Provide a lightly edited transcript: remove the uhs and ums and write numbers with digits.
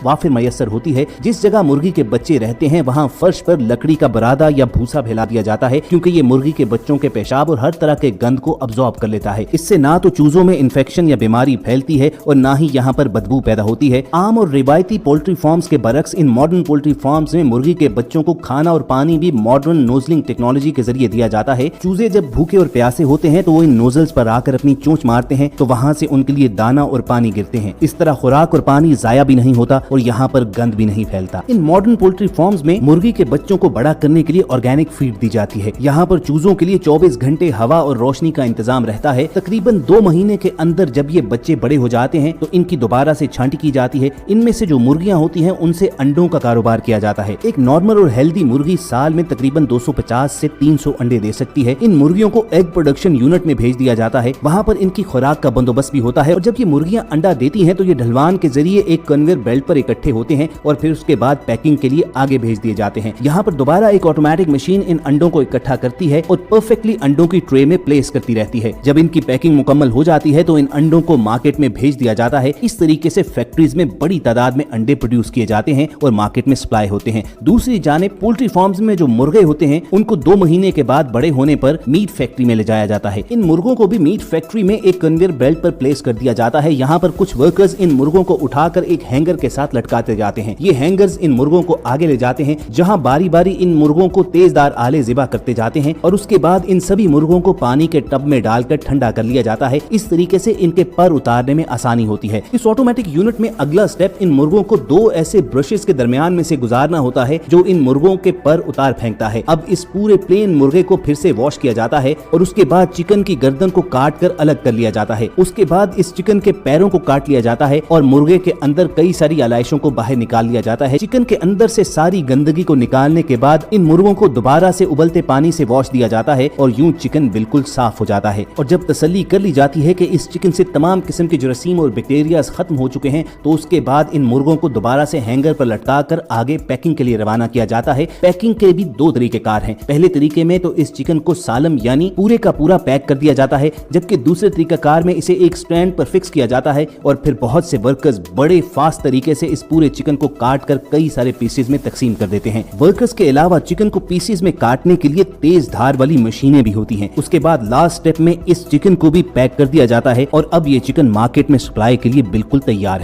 वाफिर मैसर होती है। जिस जगह मुर्गी के बच्चे रहते हैं वहाँ फर्श पर लकड़ी का बरादा या भूसा फैला दिया जाता है, क्योंकि ये मुर्गी के बच्चों के पेशाब और हर तरह के गंद को अब्सॉर्ब कर लेता है। इससे ना तो चूजों में इन्फेक्शन या बीमारी फैलती है और ना ही यहाँ पर बदबू पैदा होती है। आम और रिवायती पोल्ट्री फार्म्स के बरक्स इन मॉडर्न पोल्ट्री फार्म्स में मुर्गी के बच्चों को खाना और पानी भी मॉडर्न नोजलिंग टेक्नोलॉजी के जरिए दिया जाता है। चूजे जब भूखे और प्यासे होते हैं तो वो इन नोजल्स पर आकर अपनी चोंच मारते हैं, तो वहाँ से उनके लिए दाना और पानी गिरते हैं। इस तरह खुराक और पानी जाया भी नहीं होता और यहाँ पर गंद भी नहीं फैलता। इन मॉडर्न पोल्ट्री फार्म्स में मुर्गी के बच्चों को बड़ा करने के लिए ऑर्गेनिक फीड दी जाती है। यहाँ पर चूजों के लिए 24 घंटे हवा और रोशनी का इंतजाम रहता है। तकरीबन 2 महीने के अंदर जब ये बच्चे बड़े हो जाते हैं तो इनकी दोबारा से छांटी की जाती है। इनमें से जो मुर्गियां होती हैं उनसे अंडों का कारोबार किया जाता है। एक नॉर्मल और हेल्दी मुर्गी साल में तकरीबन 250 से 300 अंडे दे सकती है। इन मुर्गियों को एग प्रोडक्शन यूनिट में भेज दिया जाता है। वहाँ पर इनकी खुराक का बंदोबस्त भी होता है और जब ये मुर्गियां अंडा देती हैं तो ये ढलवान के जरिए एक कन्वेयर बेल्ट पर इकट्ठे होते हैं और फिर उसके बाद पैकिंग के लिए आगे भेज दिए जाते हैं। यहाँ पर दोबारा एक ऑटोमेटिक मशीन इन अंडों को इकट्ठा करती है और परफेक्टली अंडों की ट्रे में प्लेस करती रहती है। जब इनकी पैकिंग मुकम्मल हो जाती है तो इन अंडों को मार्केट में भेज दिया जाता है। इस तरीके से फैक्ट्रीज में बड़ी तादाद में अंडे प्रोड्यूस किए जाते हैं और मार्केट में सप्लाई होते हैं। दूसरी जानिब पोल्ट्री फार्म्स में जो मुर्गे होते हैं उनको 2 महीने के बाद बड़े होने पर मीट फैक्ट्री में ले जाया जाता है। इन मुर्गों को भी मीट फैक्ट्री में एक कन्वेयर बेल्ट पर प्लेस कर दिया जाता है। यहाँ पर कुछ वर्कर्स इन मुर्गों को उठाकर एक हैंगर के साथ लटकाते जाते हैं। ये हैंगर्स इन मुर्गों को आगे ले जाते हैं, जहाँ बारी बारी इन मुर्गों को तेजदार आले ज़िबा करते जाते हैं और उसके बाद इन सभी मुर्गों को पानी के टब में डालकर ठंडा कर लिया जाता है। इस तरीके से इनके पर उतारने में आसानी होती है। इस ऑटोमेटिक यूनिट में अगला स्टेप इन मुर्गों को 2 ऐसे ब्रशेस के दरमियान में से गुजारना होता है जो इन मुर्गों के पर उतार फेंकता है। अब इस पूरे प्लेन मुर्गे को फिर से वॉश किया जाता है और उसके बाद चिकन की गर्दन को काट कर अलग कर लिया जाता है। उसके बाद इस चिकन के पैरों को काट लिया जाता है और मुर्गे के अंदर कई सारी आलाइशों को बाहर निकाल लिया जाता है। चिकन के अंदर से सारी गंदगी को निकालने के बाद इन मुर्गों को दोबारा से उबलते पानी से वॉश दिया जाता है और यूं चिकन बिल्कुल साफ हो जाता है। और जब तसल्ली कर ली जाती है कि इस चिकन से तमाम किस्म के जरासीम और बैक्टीरिया खत्म हो चुके हैं तो उसके बाद इन मुर्गों को दोबारा से हैंगर पर लटका कर आगे पैकिंग के लिए रवाना किया जाता है। पैकिंग के भी 2 तरीकेकार हैं। पहले तरीके में तो इस चिकन को सालम यानी पूरे का पूरा पैक कर दिया जाता है, जबकि दूसरे तरीकाकार में इसे एक स्टैंड पर फिक्स किया जाता है और फिर बहुत से वर्कर्स बड़े फास्ट तरीके से इस पूरे चिकन को काट कर कई सारे पीसेज में तकसीम कर देते हैं। वर्कर्स के अलावा चिकन को पीसेज में काटने के लिए तेज धार वाली मशीनें भी होती हैं। उसके बाद लास्ट स्टेप में इस चिकन को भी पैक कर दिया जाता है और अब ये चिकन मार्केट में सप्लाई के लिए बिल्कुल तैयार है।